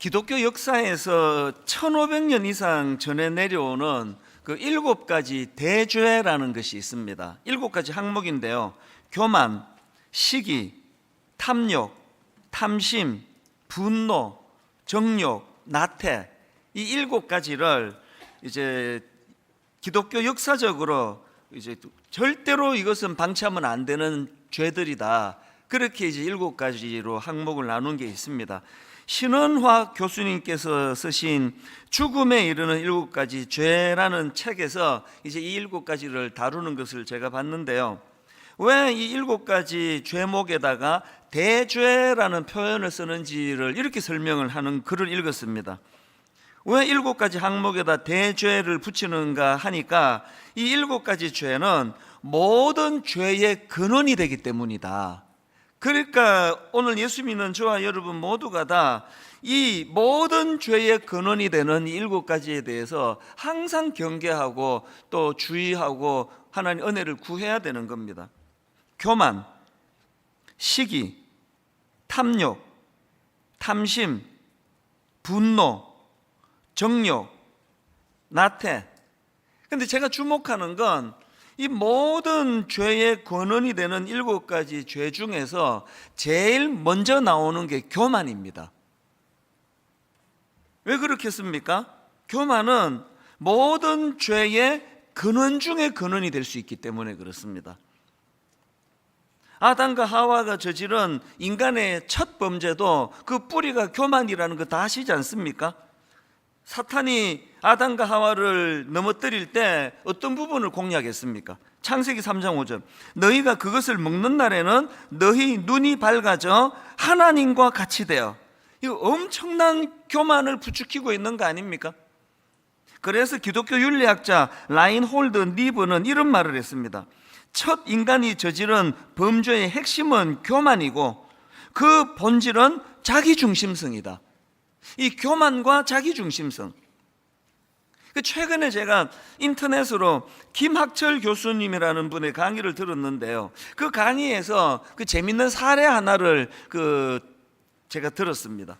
기독교 역사에서 1500년 이상 전에 내려오는 그 7가지 대죄라는 것이 있습니다. 7가지 항목인데요. 교만, 시기, 탐욕, 탐심, 분노, 정욕, 나태, 이 7가지를 이제 기독교 역사적으로 이제 절대로 이것은 방치하면 안 되는 죄들이다. 그렇게 이제 7가지로 항목을 나눈 게 있습니다. 신원화 교수님께서 쓰신 죽음에 이르는 7가지 죄라는 책에서 이제 이 7가지를 다루는 것을 제가 봤는데요. 왜 이 7가지 죄목에다가 대죄라는 표현을 쓰는지를 이렇게 설명을 하는 글을 읽었습니다. 왜 7가지 항목에다 대죄를 붙이는가 하니까 이 7가지 죄는 모든 죄의 근원이 되기 때문이다. 그러니까 오늘 예수 믿는 저와 여러분 모두가 다 이 모든 죄의 근원이 되는 이 7가지에 대해서 항상 경계하고 또 주의하고 하나님 은혜를 구해야 되는 겁니다. 교만, 시기, 탐욕, 탐심, 분노, 정욕, 나태. 근데 제가 주목하는 건 이 모든 죄의 근원이 되는 7가지 죄 중에서 제일 먼저 나오는 게 교만입니다. 왜 그렇겠습니까? 교만은 모든 죄의 근원 중에 근원이 될 수 있기 때문에 그렇습니다. 아담과 하와가 저지른 인간의 첫 범죄도 그 뿌리가 교만이라는 거 다 아시지 않습니까? 사탄이 아담과 하와를 넘어뜨릴 때 어떤 부분을 공략했습니까? 창세기 3장 5절, 너희가 그것을 먹는 날에는 너희 눈이 밝아져 하나님과 같이 되어. 이거 엄청난 교만을 부추기고 있는 거 아닙니까? 그래서 기독교 윤리학자 라인홀드 니브는 이런 말을 했습니다. 첫 인간이 저지른 범죄의 핵심은 교만이고 그 본질은 자기중심성이다. 이 교만과 자기중심성. 최근에 제가 인터넷으로 김학철 교수님이라는 분의 강의를 들었는데요. 그 강의에서 그 재밌는 사례 하나를 제가 들었습니다.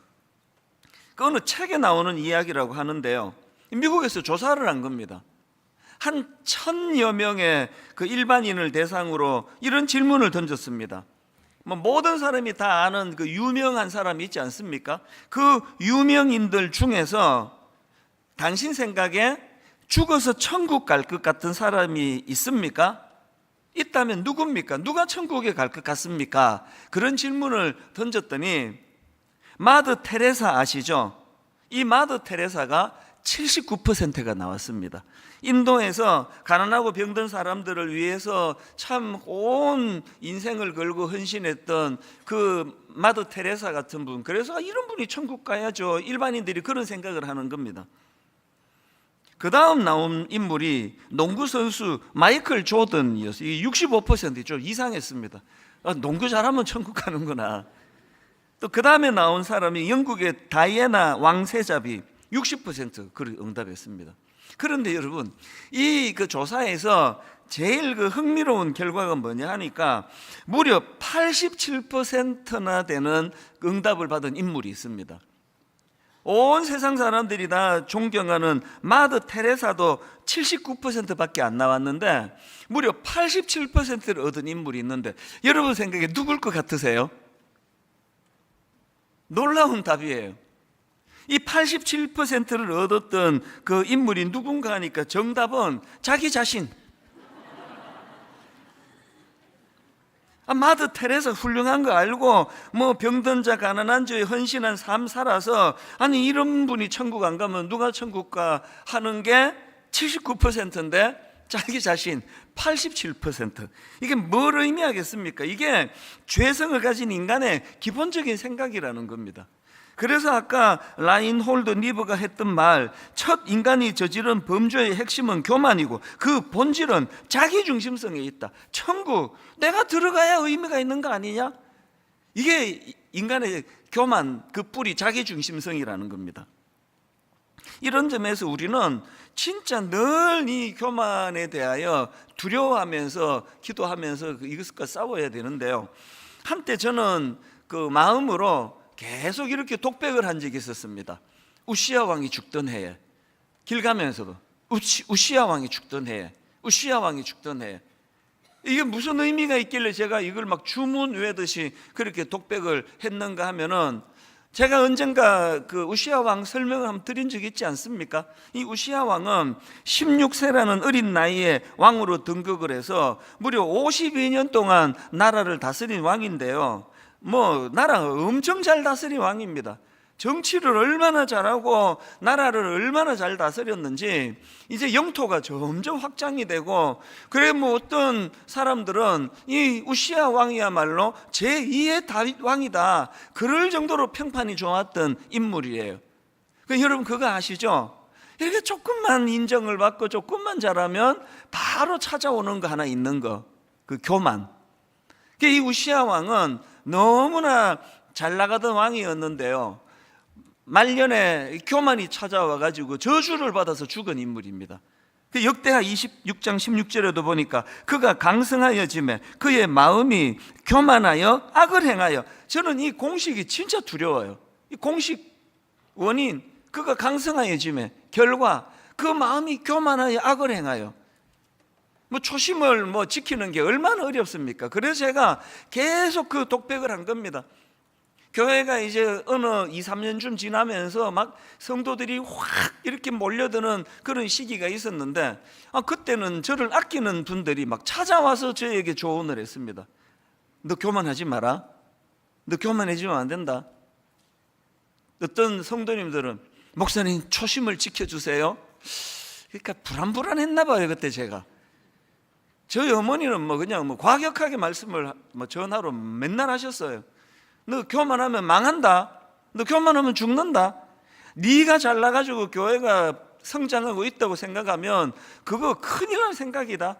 그 어느 책에 나오는 이야기라고 하는데요. 미국에서 조사를 한 겁니다. 한 1000여 명의 그 일반인을 대상으로 이런 질문을 던졌습니다. 모든 사람이 다 아는 그 유명한 사람이 있지 않습니까? 그 유명인들 중에서 당신 생각에 죽어서 천국 갈 것 같은 사람이 있습니까? 있다면 누굽니까? 누가 천국에 갈 것 같습니까? 그런 질문을 던졌더니 마더 테레사 아시죠? 이 마더 테레사가 79%가 나왔습니다. 인도에서 가난하고 병든 사람들을 위해서 참 온 인생을 걸고 헌신했던 그 마더 테레사 같은 분, 그래서 이런 분이 천국 가야죠. 일반인들이 그런 생각을 하는 겁니다. 그 다음 나온 인물이 농구 선수 마이클 조던이었어요. 65% 좀 이상했습니다. 농구 잘하면 천국 가는구나. 또 그 다음에 나온 사람이 영국의 다이애나 왕세자비 60% 그를 응답했습니다. 그런데 여러분, 이 그 조사에서 제일 그 흥미로운 결과가 뭐냐 하니까 무려 87%나 되는 응답을 받은 인물이 있습니다. 온 세상 사람들이 다 존경하는 마더 테레사도 79%밖에 안 나왔는데 무려 87%를 얻은 인물이 있는데 여러분 생각에 누굴 것 같으세요? 놀라운 답이에요. 이 87%를 얻었던 그 인물이 누군가 하니까 정답은 자기 자신. 마더 테레사 훌륭한 거 알고 병든 자 가난한 자에 헌신한 삶 살아서 아니 이런 분이 천국 안 가면 누가 천국 가 하는 게 79%인데 자기 자신 87%. 이게 뭘 의미하겠습니까? 이게 죄성을 가진 인간의 기본적인 생각이라는 겁니다. 그래서 아까 라인홀드 니브가 했던 말, 첫 인간이 저지른 범죄의 핵심은 교만이고 그 본질은 자기중심성에 있다. 천국 내가 들어가야 의미가 있는 거 아니냐? 이게 인간의 교만, 그 뿌리 자기중심성이라는 겁니다. 이런 점에서 우리는 진짜 늘 이 교만에 대하여 두려워하면서 기도하면서 이것과 싸워야 되는데요. 한때 저는 그 마음으로 계속 이렇게 독백을 한 적이 있었습니다. 우시야 왕이 죽던 해에, 길 가면서도 우시야 왕이 죽던 해에, 우시야 왕이 죽던 해에. 이게 무슨 의미가 있길래 제가 이걸 막 주문 외듯이 그렇게 독백을 했는가 하면은, 제가 언젠가 그 우시야 왕 설명을 한번 드린 적이 있지 않습니까? 이 우시야 왕은 16세라는 어린 나이에 왕으로 등극을 해서 무려 52년 동안 나라를 다스린 왕인데요, 나라 엄청 잘 다스린 왕입니다. 정치를 얼마나 잘하고 나라를 얼마나 잘 다스렸는지 이제 영토가 점점 확장이 되고, 그래 어떤 사람들은 이 우시야 왕이야말로 제2의 다윗 왕이다, 그럴 정도로 평판이 좋았던 인물이에요. 여러분 그거 아시죠? 이렇게 조금만 인정을 받고 조금만 잘하면 바로 찾아오는 거 하나 있는 거, 그 교만. 이 우시야 왕은 너무나 잘 나가던 왕이었는데요, 말년에 교만이 찾아와 가지고 저주를 받아서 죽은 인물입니다. 역대하 26장 16절에도 보니까 그가 강성하여 짐에 그의 마음이 교만하여 악을 행하여. 저는 이 공식이 진짜 두려워요. 이 공식 원인, 그가 강성하여 짐에 결과 그 마음이 교만하여 악을 행하여. 초심을 지키는 게 얼마나 어렵습니까? 그래서 제가 계속 그 독백을 한 겁니다. 교회가 이제 어느 2, 3년쯤 지나면서 막 성도들이 확 이렇게 몰려드는 그런 시기가 있었는데, 그때는 저를 아끼는 분들이 막 찾아와서 저에게 조언을 했습니다. 너 교만하지 마라. 너 교만해지면 안 된다. 어떤 성도님들은 목사님 초심을 지켜주세요. 그러니까 불안했나 봐요 그때 제가. 저희 어머니는 그냥 과격하게 말씀을 전화로 맨날 하셨어요. 너 교만하면 망한다. 너 교만하면 죽는다. 네가 잘나가지고 교회가 성장하고 있다고 생각하면 그거 큰일 날 생각이다.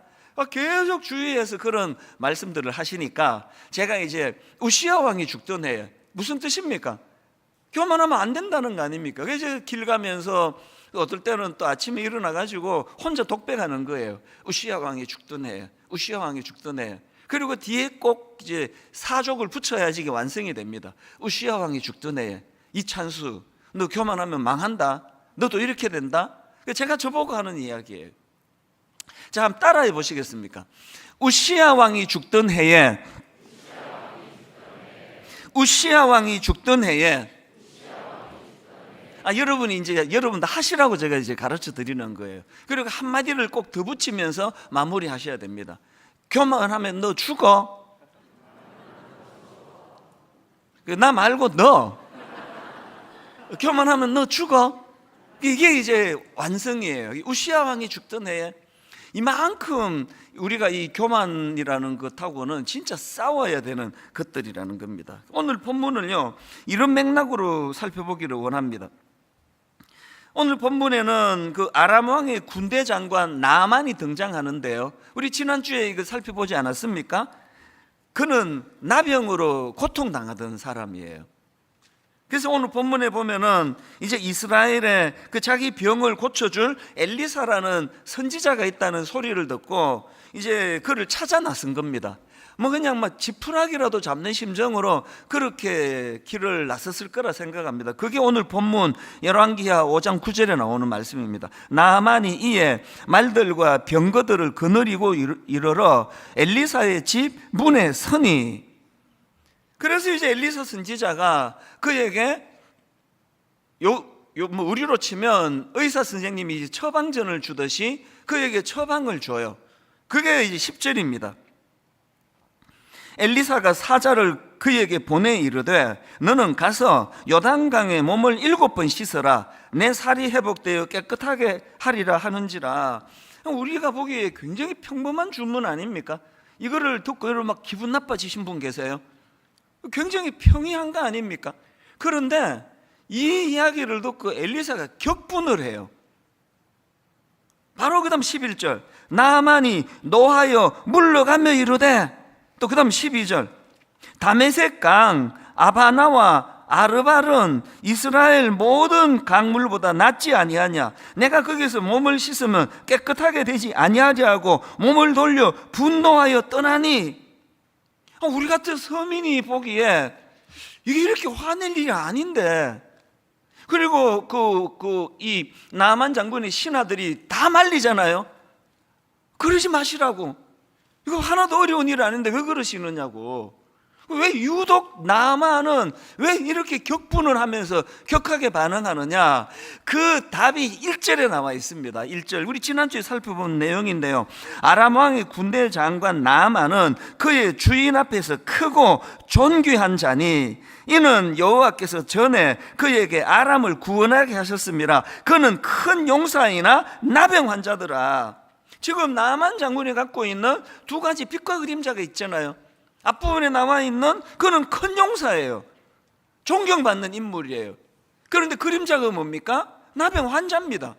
계속 주위에서 그런 말씀들을 하시니까 제가 이제 우시야 왕이 죽던 해에, 무슨 뜻입니까? 교만하면 안 된다는 거 아닙니까? 그래서 길 가면서 어떨 때는 또 아침에 일어나가지고 혼자 독백하는 거예요. 우시야 왕이 죽던 해에, 우시야 왕이 죽던 해에. 그리고 뒤에 꼭 이제 사족을 붙여야지 이게 완성이 됩니다. 우시야 왕이 죽던 해에 이찬수, 너 교만하면 망한다. 너도 이렇게 된다. 제가 저보고 하는 이야기예요. 자, 한번 따라해 보시겠습니까? 우시야 왕이 죽던 해에, 우시야 왕이 죽던 해에. 여러분이 이제 여러분도 하시라고 제가 이제 가르쳐 드리는 거예요. 그리고 한마디를 꼭 더 붙이면서 마무리 하셔야 됩니다. 교만하면 너 죽어. 나 말고 너. 교만하면 너 죽어. 이게 이제 완성이에요. 우시야 왕이 죽던 해에 이만큼 우리가 이 교만이라는 것하고는 진짜 싸워야 되는 것들이라는 겁니다. 오늘 본문을요, 이런 맥락으로 살펴보기를 원합니다. 오늘 본문에는 그 아람 왕의 군대 장관 나만이 등장하는데요, 우리 지난주에 이거 살펴보지 않았습니까? 그는 나병으로 고통당하던 사람이에요. 그래서 오늘 본문에 보면은 이제 이스라엘에 그 자기 병을 고쳐줄 엘리사라는 선지자가 있다는 소리를 듣고 이제 그를 찾아 나선 겁니다. 그냥 지푸라기라도 잡는 심정으로 그렇게 길을 나섰을 거라 생각합니다. 그게 오늘 본문 열왕기하 5장 9절에 나오는 말씀입니다. 나아만이 이에 말들과 병거들을 거느리고 이르러 엘리사의 집 문에 서니. 그래서 이제 엘리사 선지자가 그에게 우리로 치면 의사 선생님이 처방전을 주듯이 그에게 처방을 줘요. 그게 이제 10절입니다. 엘리사가 사자를 그에게 보내 이르되 너는 가서 요단강에 몸을 7번 씻어라. 내 살이 회복되어 깨끗하게 하리라 하는지라. 우리가 보기에 굉장히 평범한 주문 아닙니까? 이거를 듣고 여러분 막 기분 나빠지신 분 계세요? 굉장히 평이한 거 아닙니까? 그런데 이 이야기를 듣고 엘리사가 격분을 해요. 바로 그 다음 11절 나아만이 노하여 물러가며 이르되, 또 그 다음 12절 다메섹 강 아바나와 아르발은 이스라엘 모든 강물보다 낫지 아니하냐. 내가 거기서 몸을 씻으면 깨끗하게 되지 아니하리하고 몸을 돌려 분노하여 떠나니. 우리 같은 서민이 보기에 이게 이렇게 화낼 일이 아닌데. 그리고 이 나만 장군의 신하들이 다 말리잖아요. 그러지 마시라고. 이거 하나도 어려운 일 아닌데 왜 그러시느냐고. 왜 유독 나만은 왜 이렇게 격분을 하면서 격하게 반응하느냐. 그 답이 1절에 나와 있습니다. 1절, 우리 지난주에 살펴본 내용인데요. 아람 왕의 군대 장관 나만은 그의 주인 앞에서 크고 존귀한 자니 이는 여호와께서 전에 그에게 아람을 구원하게 하셨습니다. 그는 큰 용사이나 나병 환자더라. 지금 나만 장군이 갖고 있는 두 가지 빛과 그림자가 있잖아요. 앞부분에 나와 있는 그는 큰 용사예요. 존경받는 인물이에요. 그런데 그림자가 뭡니까? 나병 환자입니다.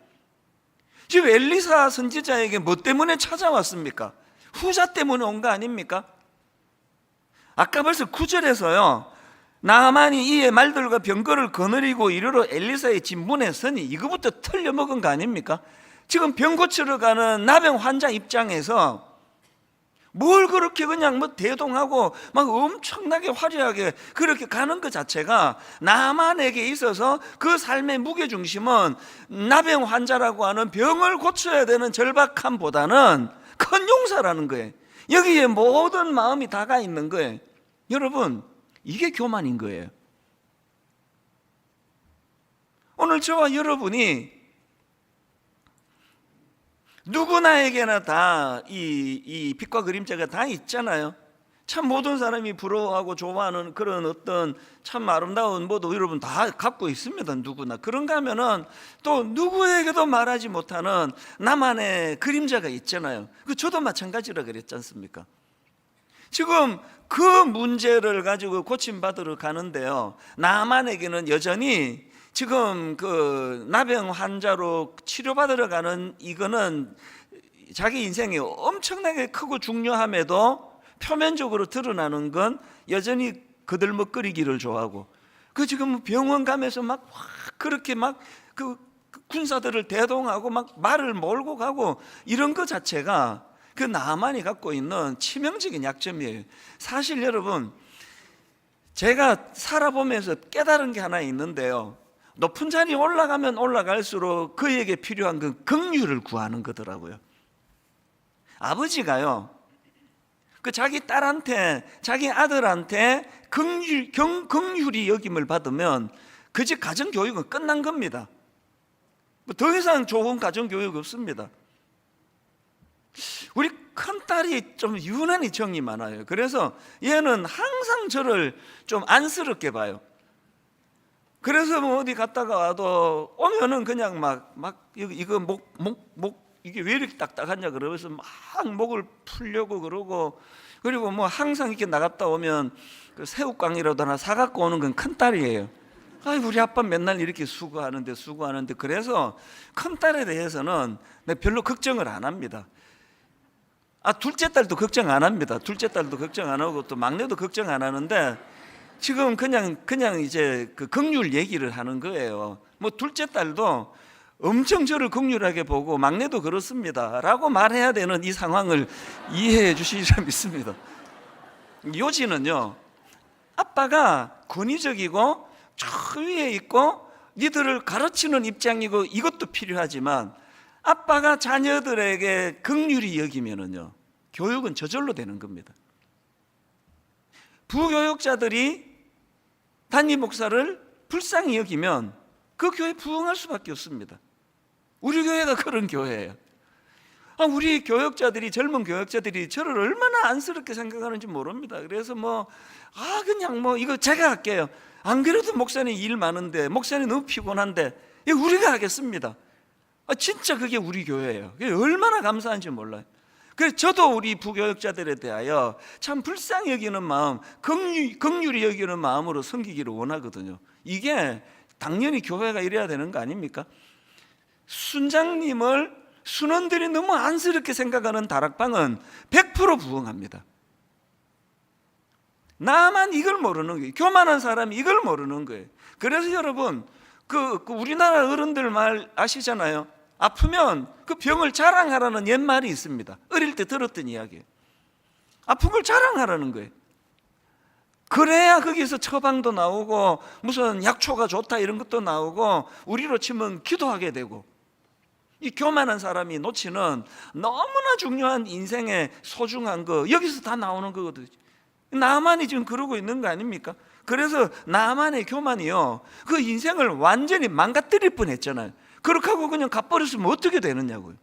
지금 엘리사 선지자에게 뭐 때문에 찾아왔습니까? 후자 때문에 온 거 아닙니까? 아까 벌써 9절에서요, 나만이 이의 말들과 병거를 거느리고 이르러 엘리사의 집 문에 서니 이거부터 털려먹은 거 아닙니까? 지금 병 고치러 가는 나병 환자 입장에서 뭘 그렇게 그냥 뭐 대동하고 막 엄청나게 화려하게 그렇게 가는 것 자체가 나만에게 있어서 그 삶의 무게중심은 나병 환자라고 하는 병을 고쳐야 되는 절박함보다는 큰 용사라는 거예요. 여기에 모든 마음이 다가 있는 거예요. 여러분, 이게 교만인 거예요. 오늘 저와 여러분이 누구나에게나 다 이 빛과 그림자가 다 있잖아요. 참 모든 사람이 부러워하고 좋아하는 그런 어떤 참 아름다운 모두 여러분 다 갖고 있습니다. 누구나. 그런가 하면은 또 누구에게도 말하지 못하는 나만의 그림자가 있잖아요. 저도 마찬가지라 그랬지 않습니까? 지금 그 문제를 가지고 고침받으러 가는데요, 나만에게는 여전히 지금 그 나병 환자로 치료받으러 가는 이거는 자기 인생이 엄청나게 크고 중요함에도 표면적으로 드러나는 건 여전히 거들먹거리기를 좋아하고, 그 지금 병원 가면서 막 그렇게 막 그 군사들을 대동하고 막 말을 몰고 가고 이런 것 자체가 그 나만이 갖고 있는 치명적인 약점이에요. 사실 여러분, 제가 살아보면서 깨달은 게 하나 있는데요, 높은 자리에 올라가면 올라갈수록 그에게 필요한 그 긍휼을 구하는 거더라고요. 아버지가요, 그 자기 딸한테, 자기 아들한테 긍휼히 여김을 받으면 그 집 가정교육은 끝난 겁니다. 더 이상 좋은 가정교육 없습니다. 우리 큰딸이 좀 유난히 정이 많아요. 그래서 얘는 항상 저를 좀 안쓰럽게 봐요. 그래서 뭐 어디 갔다가 와도 오면은 그냥 막 이거 목 이게 왜 이렇게 딱딱하냐 그러면서 막 목을 풀려고 그러고, 그리고 뭐 항상 이렇게 나갔다 오면 그 새우깡이라도 하나 사갖고 오는 건 큰딸이에요. 우리 아빠 맨날 이렇게 수고하는데 그래서 큰딸에 대해서는 내가 별로 걱정을 안 합니다. 둘째 딸도 걱정 안 합니다. 둘째 딸도 걱정 안 하고 또 막내도 걱정 안 하는데, 지금 그냥 이제 그 긍휼 얘기를 하는 거예요. 뭐 둘째 딸도 엄청 저를 긍휼하게 보고 막내도 그렇습니다 라고 말해야 되는 이 상황을 이해해 주시리라 믿습니다. 요지는요, 아빠가 권위적이고 저 위에 있고 니들을 가르치는 입장이고 이것도 필요하지만, 아빠가 자녀들에게 긍휼히 여기면은요, 교육은 저절로 되는 겁니다. 부교육자들이 담임 목사를 불쌍히 여기면 그 교회 부흥할 수밖에 없습니다. 우리 교회가 그런 교회예요. 우리 교육자들이, 젊은 교육자들이 저를 얼마나 안쓰럽게 생각하는지 모릅니다. 그래서 그냥 이거 제가 할게요. 안 그래도 목사님 일 많은데, 목사님 너무 피곤한데 이거 우리가 하겠습니다. 진짜 그게 우리 교회예요. 그게 얼마나 감사한지 몰라요. 그래서 저도 우리 부교육자들에 대하여 참 불쌍히 여기는 마음, 긍휼히 여기는 마음으로 섬기기를 원하거든요. 이게 당연히 교회가 이래야 되는 거 아닙니까? 순장님을 순원들이 너무 안쓰럽게 생각하는 다락방은 100% 부흥합니다. 나만 이걸 모르는 거예요. 교만한 사람이 이걸 모르는 거예요. 그래서 여러분, 그 우리나라 어른들 말 아시잖아요. 아프면 그 병을 자랑하라는 옛말이 있습니다. 어릴 때 들었던 이야기예요. 아픈 걸 자랑하라는 거예요. 그래야 거기서 처방도 나오고 무슨 약초가 좋다 이런 것도 나오고 우리로 치면 기도하게 되고, 이 교만한 사람이 놓치는 너무나 중요한 인생의 소중한 거, 여기서 다 나오는 거거든요. 나만이 지금 그러고 있는 거 아닙니까? 그래서 나만의 교만이요, 그 인생을 완전히 망가뜨릴 뻔했잖아요. 그렇게 하고 그냥 가버렸으면 어떻게 되느냐고요.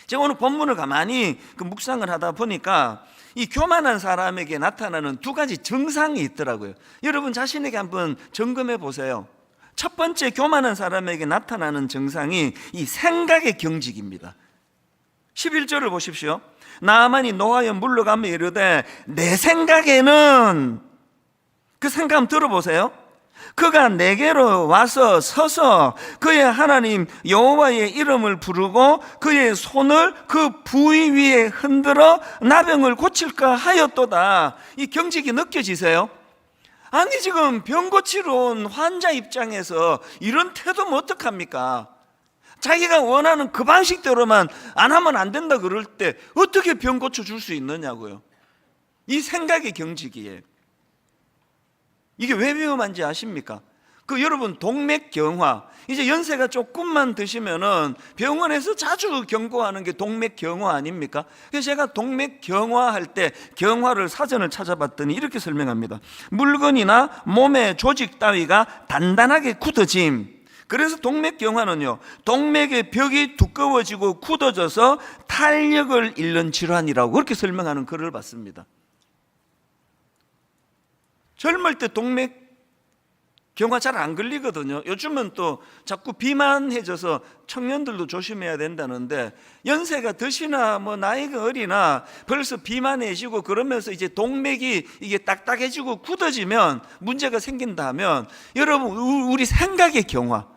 제가 오늘 본문을 가만히 묵상을 하다 보니까 이 교만한 사람에게 나타나는 두 가지 증상이 있더라고요. 여러분 자신에게 한번 점검해 보세요. 첫 번째, 교만한 사람에게 나타나는 증상이 이 생각의 경직입니다. 11절을 보십시오. 나아만이 노하여 물러가며 이르되 내 생각에는, 그 생각 한번 들어보세요. 그가 내게로 와서 서서 그의 하나님 여호와의 이름을 부르고 그의 손을 그 부위 위에 흔들어 나병을 고칠까 하였도다. 이 경직이 느껴지세요? 아니 지금 병 고치러 온 환자 입장에서 이런 태도면 어떡합니까? 자기가 원하는 그 방식대로만 안 하면 안 된다 그럴 때 어떻게 병 고쳐줄 수 있느냐고요. 이 생각의 경직이에요. 이게 왜 위험한지 아십니까? 여러분 동맥경화, 이제 연세가 조금만 드시면은 병원에서 자주 경고하는 게 동맥경화 아닙니까? 그래서 제가 동맥경화 할 때 경화를 사전을 찾아봤더니 이렇게 설명합니다. 물건이나 몸의 조직 따위가 단단하게 굳어짐. 그래서 동맥경화는요, 동맥의 벽이 두꺼워지고 굳어져서 탄력을 잃는 질환이라고 그렇게 설명하는 글을 봤습니다. 젊을 때 동맥경화 잘 안 걸리거든요. 요즘은 또 자꾸 비만해져서 청년들도 조심해야 된다는데, 연세가 드시나 뭐 나이가 어리나 벌써 비만해지고 그러면서 이제 동맥이 이게 딱딱해지고 굳어지면 문제가 생긴다면, 여러분 우리 생각의 경화,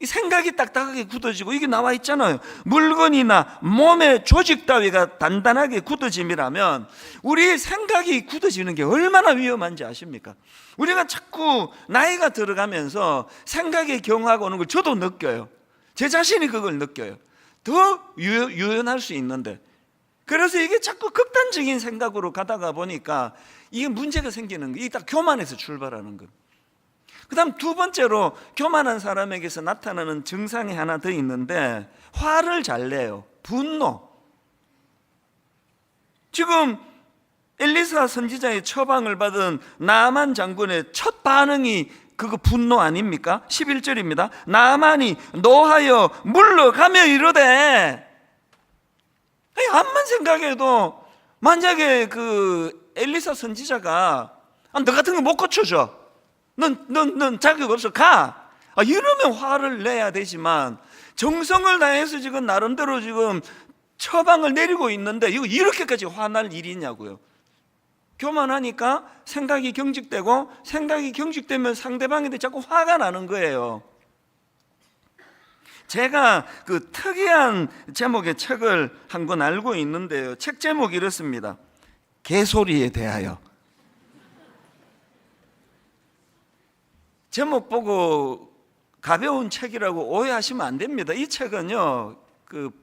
이 생각이 딱딱하게 굳어지고 이게 나와 있잖아요. 물건이나 몸의 조직 따위가 단단하게 굳어짐이라면 우리 생각이 굳어지는 게 얼마나 위험한지 아십니까? 우리가 자꾸 나이가 들어가면서 생각의 경화가 오는 걸 저도 느껴요. 제 자신이 그걸 느껴요. 더 유연할 수 있는데, 그래서 이게 자꾸 극단적인 생각으로 가다가 보니까 이게 문제가 생기는 거예요. 이게 딱 교만에서 출발하는 거예요. 그 다음 두 번째로 교만한 사람에게서 나타나는 증상이 하나 더 있는데, 화를 잘 내요. 분노. 지금 엘리사 선지자의 처방을 받은 나아만 장군의 첫 반응이 그거 분노 아닙니까? 11절입니다. 나아만이 노하여 물러가며 이르되, 암만 생각해도 만약에 엘리사 선지자가 너 같은 거 못 고쳐줘, 넌 자격 없어, 가, 이러면 화를 내야 되지만 정성을 다해서 지금 나름대로 지금 처방을 내리고 있는데 이거 이렇게까지 화날 일이냐고요. 교만하니까 생각이 경직되고, 생각이 경직되면 상대방한테 자꾸 화가 나는 거예요. 제가 특이한 제목의 책을 한 권 알고 있는데요, 책 제목이 이렇습니다. 개소리에 대하여. 제목 보고 가벼운 책이라고 오해하시면 안 됩니다. 이 책은요,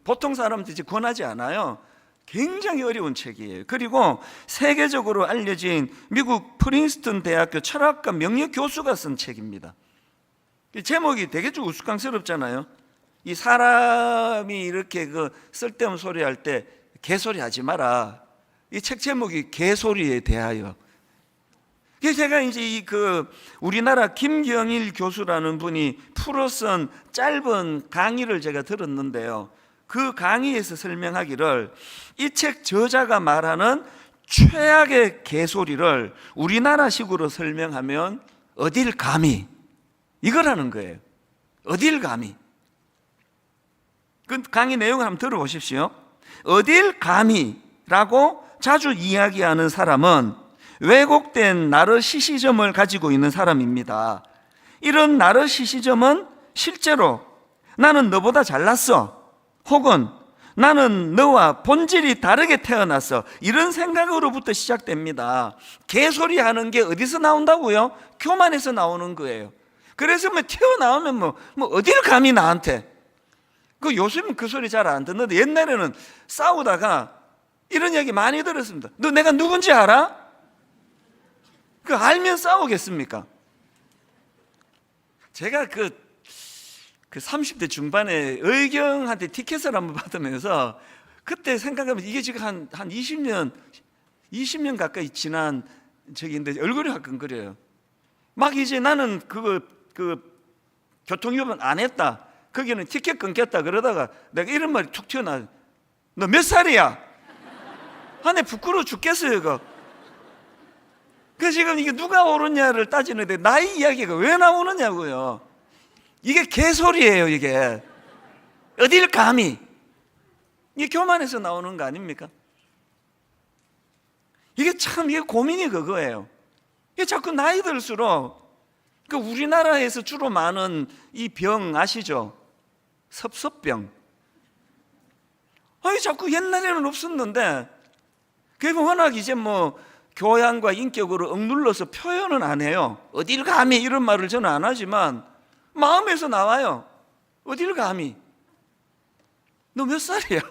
보통 사람들이 권하지 않아요. 굉장히 어려운 책이에요. 그리고 세계적으로 알려진 미국 프린스턴 대학교 철학과 명예 교수가 쓴 책입니다. 제목이 되게 좀 우스꽝스럽잖아요. 이 사람이 이렇게 쓸데없는 소리 할 때 개소리 하지 마라. 이 책 제목이 개소리에 대하여. 제가 이제 우리나라 김경일 교수라는 분이 풀어 쓴 짧은 강의를 제가 들었는데요, 그 강의에서 설명하기를 이 책 저자가 말하는 최악의 개소리를 우리나라식으로 설명하면 어딜 감히, 이거라는 거예요. 어딜 감히. 그 강의 내용을 한번 들어보십시오. 어딜 감히라고 자주 이야기하는 사람은 왜곡된 나르시시즘을 가지고 있는 사람입니다. 이런 나르시시즘은 실제로 나는 너보다 잘났어, 혹은 나는 너와 본질이 다르게 태어났어, 이런 생각으로부터 시작됩니다. 개소리 하는 게 어디서 나온다고요? 교만에서 나오는 거예요. 그래서 튀어나오면 뭐 어딜 감히 나한테. 요즘은 그 소리 잘 안 듣는데 옛날에는 싸우다가 이런 얘기 많이 들었습니다. 너 내가 누군지 알아? 그 알면 싸우겠습니까? 제가 그 30대 중반에 의경한테 티켓을 한번 받으면서 그때 생각하면 이게 지금 한 20년 가까이 지난 적인데 얼굴이 화끈거려요. 막 이제 나는 그 교통위반 안 했다, 거기는 티켓 끊겼다 그러다가 내가 이런 말이 툭 튀어나와. 너 몇 살이야? 내 부끄러워 죽겠어요 이거. 그 지금 이게 누가 옳으냐를 따지는데 나이 이야기가 왜 나오느냐고요. 이게 개소리예요. 이게 어딜 감히. 이게 교만에서 나오는 거 아닙니까? 이게 참 이게 고민이 그거예요. 이게 자꾸 나이 들수록 그 우리나라에서 주로 많은 이 병 아시죠? 섭섭병. 아니 자꾸 옛날에는 없었는데 그게 워낙 이제 뭐 교양과 인격으로 억눌러서 표현은 안 해요. 어딜 감히 이런 말을 저는 안 하지만 마음에서 나와요. 어딜 감히. 너 몇 살이야?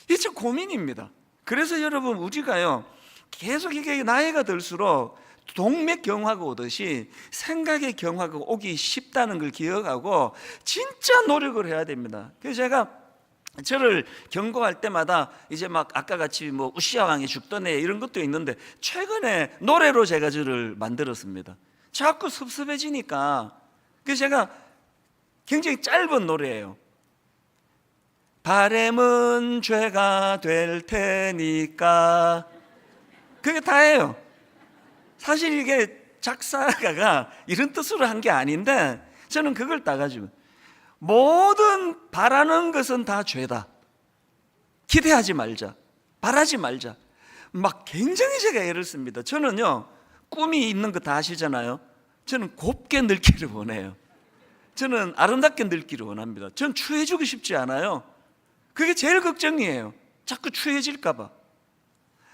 이게 참 고민입니다. 그래서 여러분 우리가요 계속 이게 나이가 들수록 동맥경화가 오듯이 생각의 경화가 오기 쉽다는 걸 기억하고 진짜 노력을 해야 됩니다. 그래서 제가 저를 경고할 때마다 이제 막 아까 같이 뭐 우시아 왕이 죽던 애 이런 것도 있는데 최근에 노래로 제가 저를 만들었습니다. 자꾸 섭섭해지니까. 그래서 제가 굉장히 짧은 노래예요. 바램은 죄가 될 테니까. 그게 다예요. 사실 이게 작사가가 이런 뜻으로 한 게 아닌데 저는 그걸 따가지고 모든 바라는 것은 다 죄다. 기대하지 말자. 바라지 말자. 막 굉장히 제가 애를 씁니다. 저는요 꿈이 있는 거 다 아시잖아요. 저는 곱게 늙기를 원해요. 저는 아름답게 늙기를 원합니다. 전 추해지고 싶지 않아요. 그게 제일 걱정이에요. 자꾸 추해질까 봐.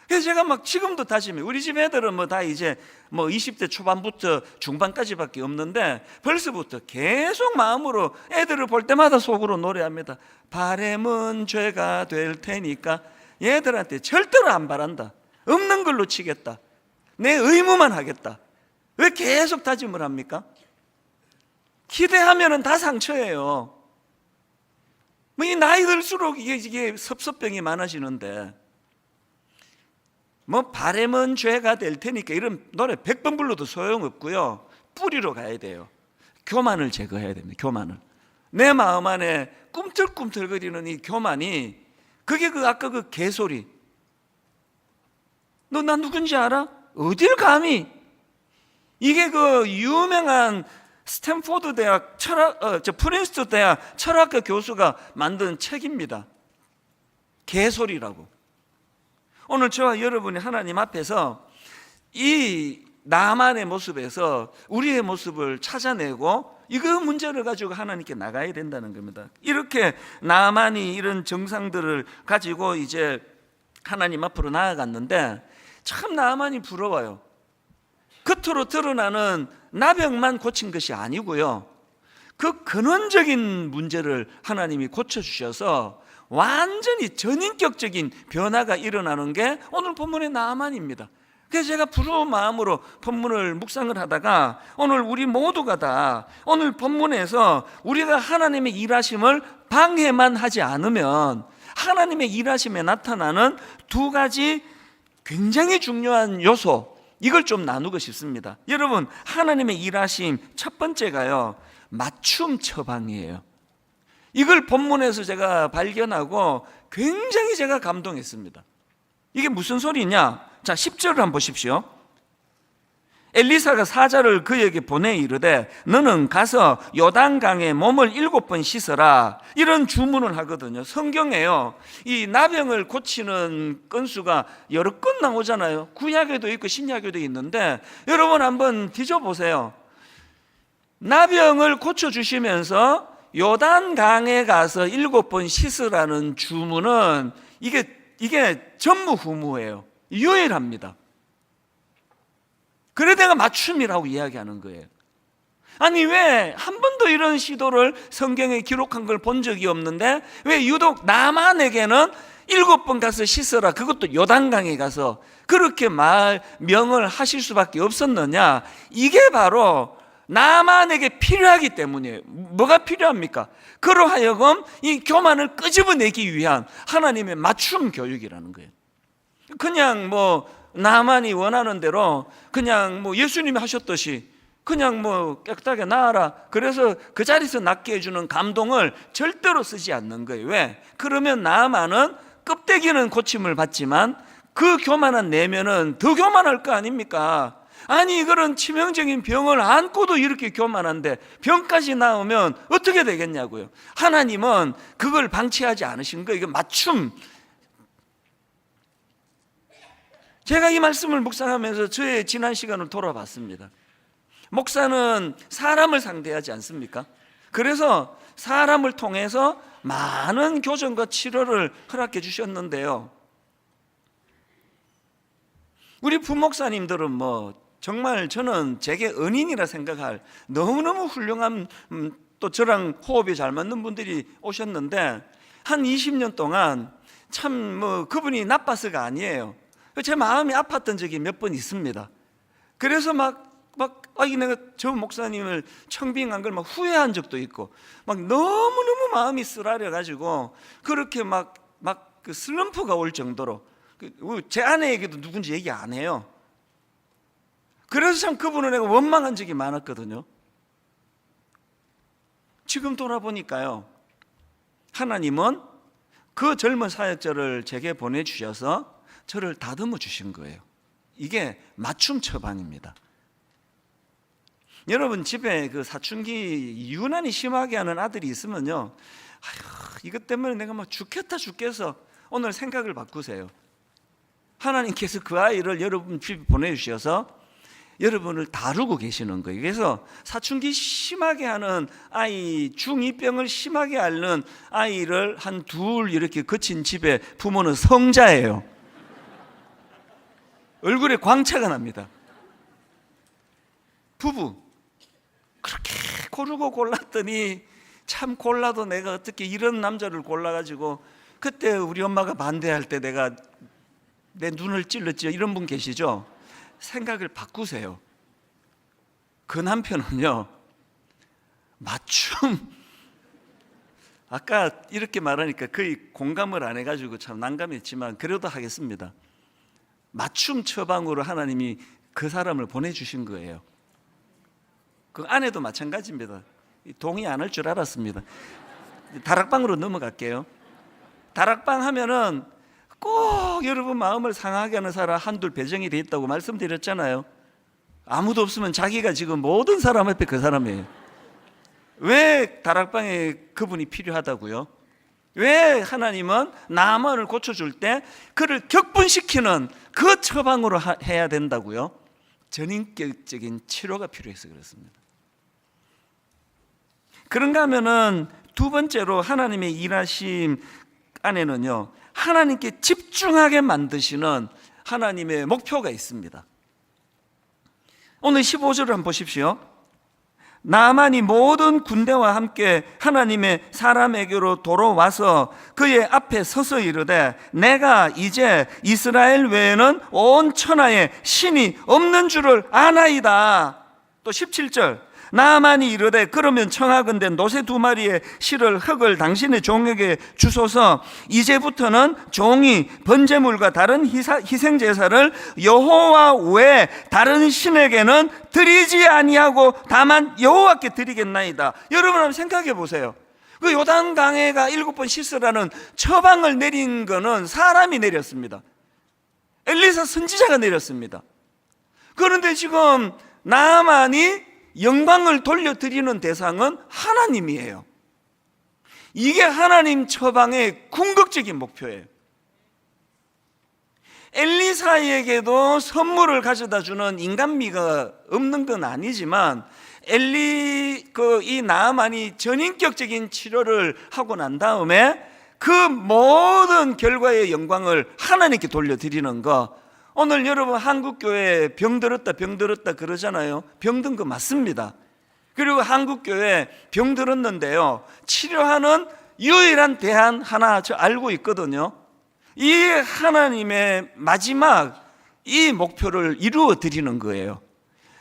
그래서 제가 막 지금도 다짐해요. 우리 집 애들은 뭐 다 이제 뭐 20대 초반부터 중반까지밖에 없는데 벌써부터 계속 마음으로 애들을 볼 때마다 속으로 노래합니다. 바램은 죄가 될 테니까. 얘들한테 절대로 안 바란다. 없는 걸로 치겠다. 내 의무만 하겠다. 왜 계속 다짐을 합니까? 기대하면은 다 상처예요. 뭐 이 나이 들수록 이게 섭섭병이 많아지는데 뭐 바램은 죄가 될 테니까 이런 노래 100번 불러도 소용없고요. 뿌리로 가야 돼요. 교만을 제거해야 됩니다. 교만을. 내 마음 안에 꿈틀꿈틀거리는 이 교만이 그게 아까 그 개소리. 너 나 누군지 알아? 어딜 감히. 이게 그 유명한 스탠포드 대학 프린스턴 대학 철학과 교수가 만든 책입니다. 개소리라고. 오늘 저와 여러분이 하나님 앞에서 이 나만의 모습에서 우리의 모습을 찾아내고 이거 문제를 가지고 하나님께 나가야 된다는 겁니다. 이렇게 나만이 이런 정상들을 가지고 이제 하나님 앞으로 나아갔는데 참 나만이 부러워요. 겉으로 드러나는 나병만 고친 것이 아니고요, 그 근원적인 문제를 하나님이 고쳐주셔서 완전히 전인격적인 변화가 일어나는 게 오늘 본문의 나만입니다. 그래서 제가 부러운 마음으로 본문을 묵상을 하다가 오늘 우리 모두가 다 오늘 본문에서 우리가 하나님의 일하심을 방해만 하지 않으면 하나님의 일하심에 나타나는 두 가지 굉장히 중요한 요소, 이걸 좀 나누고 싶습니다. 여러분, 하나님의 일하심 첫 번째가요, 맞춤 처방이에요. 이걸 본문에서 제가 발견하고 굉장히 제가 감동했습니다. 이게 무슨 소리냐? 자, 10절을 한번 보십시오. 엘리사가 사자를 그에게 보내 이르되 너는 가서 요단강에 몸을 7번 씻어라, 이런 주문을 하거든요. 성경에요, 이 나병을 고치는 건수가 여러 건 나오잖아요. 구약에도 있고 신약에도 있는데 여러분 한번 뒤져보세요. 나병을 고쳐주시면서 요단강에 가서 7번 씻으라는 주문은 이게 전무후무예요. 유일합니다. 그래 내가 맞춤이라고 이야기하는 거예요. 아니 왜 한 번도 이런 시도를 성경에 기록한 걸 본 적이 없는데 왜 유독 나만에게는 7번 가서 씻어라, 그것도 요단강에 가서 그렇게 명을 하실 수밖에 없었느냐? 이게 바로 나만에게 필요하기 때문이에요. 뭐가 필요합니까? 그러하여금 이 교만을 끄집어내기 위한 하나님의 맞춤 교육이라는 거예요. 그냥 나만이 원하는 대로 그냥 예수님이 하셨듯이 그냥 깨끗하게 나아라, 그래서 그 자리에서 낫게 해주는 감동을 절대로 쓰지 않는 거예요. 왜? 그러면 나만은 껍데기는 고침을 받지만 그 교만한 내면은 더 교만할 거 아닙니까? 아니, 그런 치명적인 병을 안고도 이렇게 교만한데 병까지 나오면 어떻게 되겠냐고요. 하나님은 그걸 방치하지 않으신 거예요. 이거 맞춤. 제가 이 말씀을 묵상하면서 저의 지난 시간을 돌아봤습니다. 목사는 사람을 상대하지 않습니까? 그래서 사람을 통해서 많은 교정과 치료를 허락해 주셨는데요, 우리 부목사님들은 정말 저는 제게 은인이라 생각할 너무너무 훌륭한, 또 저랑 호흡이 잘 맞는 분들이 오셨는데 한 20년 동안 참 그분이 나빠서가 아니에요. 제 마음이 아팠던 적이 몇 번 있습니다. 그래서 내가 저 목사님을 청빙한 걸 후회한 적도 있고, 너무너무 마음이 쓰라려가지고 그렇게 그 슬럼프가 올 정도로, 제 아내에게도 누군지 얘기 안 해요. 그래서 참 그분을 내가 원망한 적이 많았거든요. 지금 돌아보니까요, 하나님은 그 젊은 사역자를 제게 보내주셔서 저를 다듬어 주신 거예요. 이게 맞춤 처방입니다. 여러분, 집에 그 사춘기 유난히 심하게 하는 아들이 있으면요, 이것 때문에 내가 죽겠어. 오늘 생각을 바꾸세요. 하나님께서 그 아이를 여러분 집에 보내주셔서 여러분을 다루고 계시는 거예요. 그래서 사춘기 심하게 하는 아이, 중2병을 심하게 앓는 아이를 한 둘 이렇게 거친 집에 부모는 성자예요. 얼굴에 광채가 납니다. 부부 그렇게 고르고 골랐더니 참 골라도 내가 어떻게 이런 남자를 골라가지고, 그때 우리 엄마가 반대할 때 내가 내 눈을 찔렀죠. 이런 분 계시죠? 생각을 바꾸세요. 그 남편은요, 맞춤, 아까 이렇게 말하니까 거의 공감을 안 해가지고 참 난감했지만 그래도 하겠습니다. 맞춤 처방으로 하나님이 그 사람을 보내주신 거예요. 그 아내도 마찬가지입니다. 동의 안 할 줄 알았습니다. 다락방으로 넘어갈게요. 다락방 하면은 꼭 여러분 마음을 상하게 하는 사람 한둘 배정이 돼 있다고 말씀드렸잖아요. 아무도 없으면 자기가 지금 모든 사람 앞에 그 사람이에요. 왜 다락방에 그분이 필요하다고요? 왜 하나님은 나만을 고쳐줄 때 그를 격분시키는 그 처방으로 해야 된다고요? 전인격적인 치료가 필요해서 그렇습니다. 그런가 하면은 두 번째로 하나님의 일하심 안에는요, 하나님께 집중하게 만드시는 하나님의 목표가 있습니다. 오늘 15절을 한번 보십시오. 나만이 모든 군대와 함께 하나님의 사람에게로 돌아와서 그의 앞에 서서 이르되 내가 이제 이스라엘 외에는 온 천하에 신이 없는 줄을 아나이다. 또 17절 나만이 이르되 그러면 청하건대 노새 2마리의 실을 흙을 당신의 종에게 주소서. 이제부터는 종이 번제물과 다른 희생제사를 여호와 외에 다른 신에게는 드리지 아니하고 다만 여호와께 드리겠나이다. 여러분 한번 생각해 보세요. 그 요단강에가 7번 씻으라는 처방을 내린 거는 사람이 내렸습니다. 엘리사 선지자가 내렸습니다. 그런데 지금 나만이 영광을 돌려드리는 대상은 하나님이에요. 이게 하나님 처방의 궁극적인 목표예요. 엘리사에게도 선물을 가져다 주는 인간미가 없는 건 아니지만 이 나아만이 전인격적인 치료를 하고 난 다음에 그 모든 결과의 영광을 하나님께 돌려드리는 거. 오늘 여러분 한국교회 병들었다 그러잖아요. 병든 거 맞습니다. 그리고 한국교회 병들었는데요, 치료하는 유일한 대안 하나 저 알고 있거든요. 이 하나님의 마지막 이 목표를 이루어 드리는 거예요.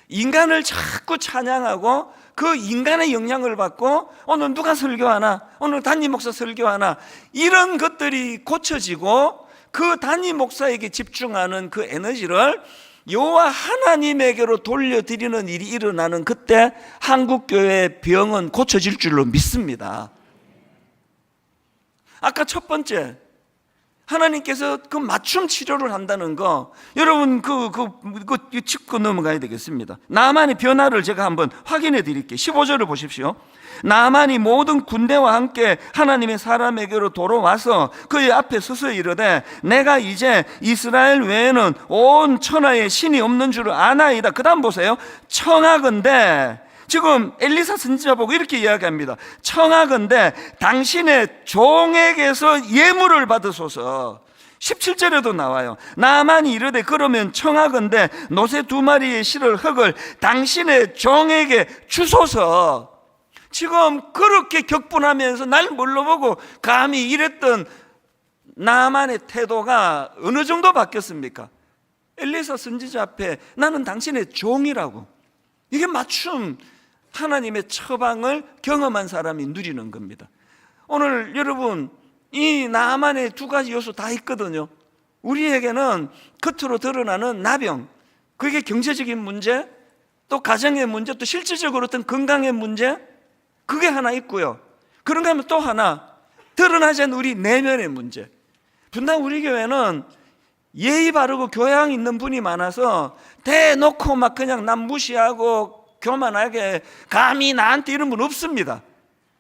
인간을 자꾸 찬양하고 그 인간의 영향을 받고 오늘 누가 설교하나, 오늘 담임 목사 설교하나, 이런 것들이 고쳐지고 그 담임 목사에게 집중하는 그 에너지를 여호와 하나님에게로 돌려드리는 일이 일어나는 그때 한국교회의 병은 고쳐질 줄로 믿습니다. 아까 첫 번째, 하나님께서 그 맞춤 치료를 한다는 거, 여러분 짚고 넘어가야 되겠습니다. 나만의 변화를 제가 한번 확인해 드릴게요. 15절을 보십시오. 나만이 모든 군대와 함께 하나님의 사람에게로 돌아와서 그의 앞에 서서 이르되 내가 이제 이스라엘 외에는 온 천하에 신이 없는 줄을 아나이다. 그 다음 보세요. 청하건대, 지금 엘리사 선지자 보고 이렇게 이야기합니다. 청하건대 당신의 종에게서 예물을 받으소서. 17절에도 나와요. 나만이 이르되 그러면 청하건대 노새 2마리의 실을 흙을 당신의 종에게 주소서. 지금 그렇게 격분하면서 날 물러보고 감히 이랬던 나만의 태도가 어느 정도 바뀌었습니까? 엘리사 선지자 앞에 나는 당신의 종이라고. 이게 맞춤 하나님의 처방을 경험한 사람이 누리는 겁니다. 오늘 여러분, 이 나만의 2가지 요소 다 있거든요. 우리에게는 겉으로 드러나는 나병, 그게 경제적인 문제, 또 가정의 문제, 또 실질적으로 어떤 건강의 문제, 그게 하나 있고요. 그런가 하면 또 하나, 드러나지 않는 우리 내면의 문제. 분당 우리 교회는 예의 바르고 교양 있는 분이 많아서 대놓고 막 그냥 남 무시하고 교만하게 감히 나한테 이런 분 없습니다.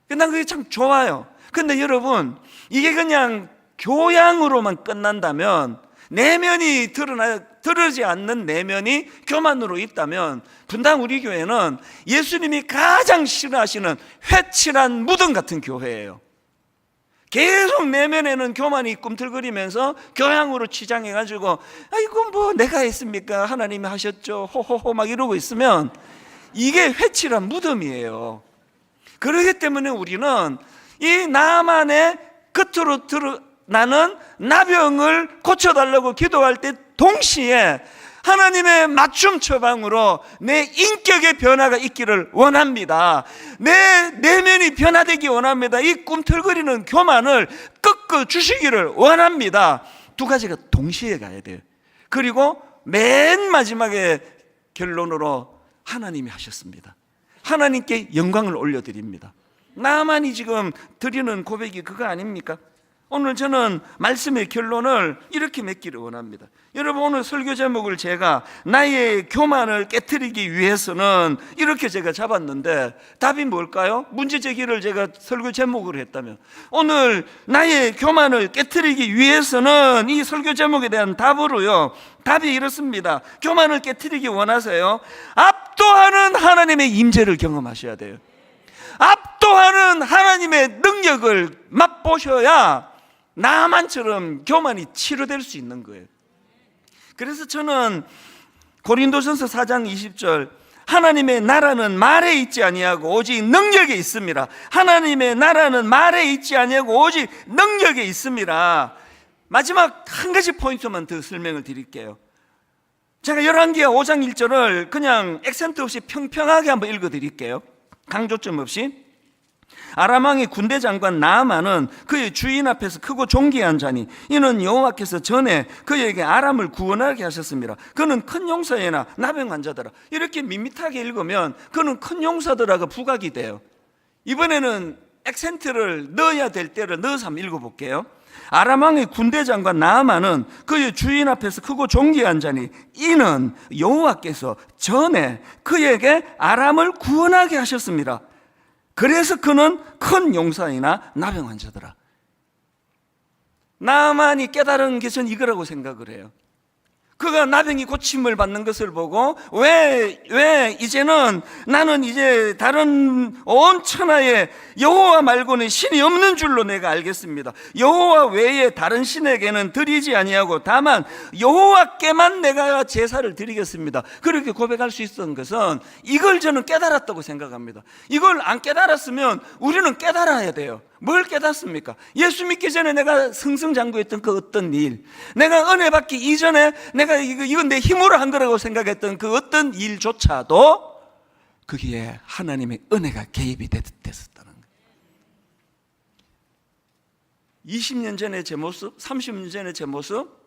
난 그게 참 좋아요. 근데 여러분, 이게 그냥 교양으로만 끝난다면, 내면이 드러나지 않는 내면이 교만으로 있다면, 분당 우리 교회는 예수님이 가장 싫어하시는 회칠한 무덤 같은 교회예요. 계속 내면에는 교만이 꿈틀거리면서 교양으로 치장해가지고 아이고 뭐 내가 했습니까? 하나님이 하셨죠. 호호호 막 이러고 있으면 이게 회칠한 무덤이에요. 그렇기 때문에 우리는 이 나만의 겉으로 드러나는 나병을 고쳐달라고 기도할 때 동시에 하나님의 맞춤 처방으로 내 인격의 변화가 있기를 원합니다. 내 내면이 변화되기 원합니다. 이 꿈틀거리는 교만을 꺾어 주시기를 원합니다. 2가지가 동시에 가야 돼요. 그리고 맨 마지막에 결론으로 하나님이 하셨습니다. 하나님께 영광을 올려드립니다. 나만이 지금 드리는 고백이 그거 아닙니까? 오늘 저는 말씀의 결론을 이렇게 맺기를 원합니다. 여러분, 오늘 설교 제목을 제가 나의 교만을 깨트리기 위해서는 이렇게 제가 잡았는데 답이 뭘까요? 문제 제기를 제가 설교 제목으로 했다면, 오늘 나의 교만을 깨트리기 위해서는 이 설교 제목에 대한 답으로요, 답이 이렇습니다. 교만을 깨트리기 원하세요? 압도하는 하나님의 임재를 경험하셔야 돼요. 압도하는 하나님의 능력을 맛보셔야 나만처럼 교만이 치료될 수 있는 거예요. 그래서 저는 고린도전서 4장 20절, 하나님의 나라는 말에 있지 아니하고 오직 능력에 있습니다. 하나님의 나라는 말에 있지 아니하고 오직 능력에 있습니다. 마지막 한 가지 포인트만 더 설명을 드릴게요. 제가 열왕기하 5장 1절을 그냥 액센트 없이 평평하게 한번 읽어드릴게요. 강조점 없이. 아람 왕의 군대 장관 나아만은 그의 주인 앞에서 크고 존귀한 자니 이는 여호와께서 전에 그에게 아람을 구원하게 하셨습니다. 그는 큰 용사이나 나병 환자더라. 이렇게 밋밋하게 읽으면 그는 큰 용사더라가 부각이 돼요. 이번에는 액센트를 넣어야 될 때를 넣어서 한번 읽어볼게요. 아람 왕의 군대 장관 나아만은 그의 주인 앞에서 크고 존귀한 자니 이는 여호와께서 전에 그에게 아람을 구원하게 하셨습니다. 그래서 그는 큰 용사이나 나병 환자더라. 나만이 깨달은 게 전 이거라고 생각을 해요. 그가 나병이 고침을 받는 것을 보고 왜 이제는 나는 이제 다른 온 천하에 여호와 말고는 신이 없는 줄로 내가 알겠습니다. 여호와 외에 다른 신에게는 드리지 아니하고 다만 여호와께만 내가 제사를 드리겠습니다. 그렇게 고백할 수 있었던 것은 이걸 저는 깨달았다고 생각합니다. 이걸 안 깨달았으면 우리는 깨달아야 돼요. 뭘 깨닫습니까? 예수 믿기 전에 내가 승승장구했던 그 어떤 일, 내가 은혜 받기 이전에 내가 이건 내 힘으로 한 거라고 생각했던 그 어떤 일조차도 거기에 하나님의 은혜가 개입이 됐었다는 거예요. 20년 전의 제 모습, 30년 전의 제 모습,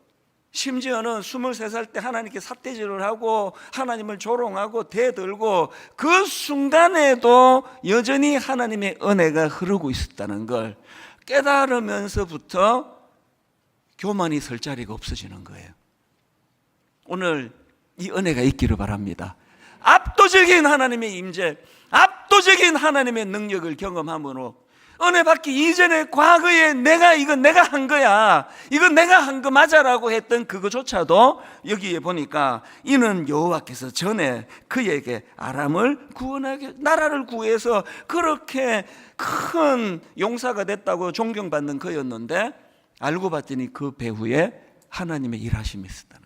심지어는 23살 때 하나님께 삿대질을 하고 하나님을 조롱하고 대들고 그 순간에도 여전히 하나님의 은혜가 흐르고 있었다는 걸 깨달으면서부터 교만이 설 자리가 없어지는 거예요. 오늘 이 은혜가 있기를 바랍니다. 압도적인 하나님의 임재, 압도적인 하나님의 능력을 경험함으로 은혜 받기 이전에 과거에 이건 내가 한 거야, 이건 내가 한 거 맞아라고 했던 그거조차도 여기에 보니까 이는 여호와께서 전에 그에게 아람을 구원하게, 나라를 구해서 그렇게 큰 용사가 됐다고 존경받는 그였는데 알고 봤더니 그 배후에 하나님의 일하심이 있었다.